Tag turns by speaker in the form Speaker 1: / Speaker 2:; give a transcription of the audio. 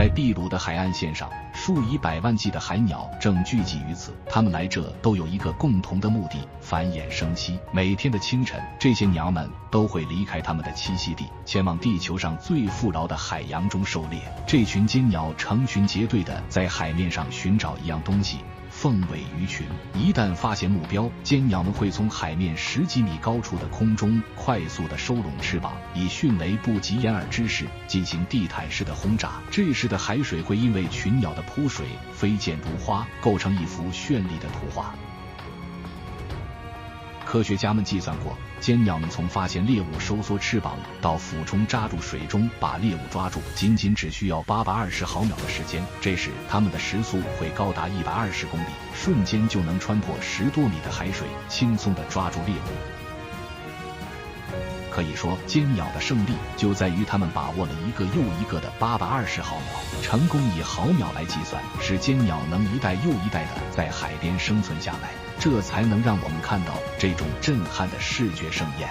Speaker 1: 在秘鲁的海岸线上，数以百万计的海鸟正聚集于此，它们来这都有一个共同的目的：繁衍生息。每天的清晨，这些鸟们都会离开它们的栖息地，前往地球上最富饶的海洋中狩猎。这群尖鸟成群结队地在海面上寻找一样东西，凤尾鱼群。一旦发现目标，尖鸟们会从海面10几米高处的空中快速地收拢翅膀，以迅雷不及掩耳之势进行地毯式的轰炸。这时的海水会因为群鸟的扑水飞溅如花，构成一幅绚丽的图画。科学家们计算过，尖鸟们从发现猎物收缩翅膀到俯冲扎入水中把猎物抓住，仅只需要820毫秒的时间。这时它们的时速会高达120公里，瞬间就能穿破10多米的海水，轻松地抓住猎物。可以说，尖鸟的胜利就在于它们把握了一个又一个的820毫秒。成功以毫秒来计算，使尖鸟能一代又一代的在海边生存下来，这才能让我们看到这种震撼的视觉盛宴。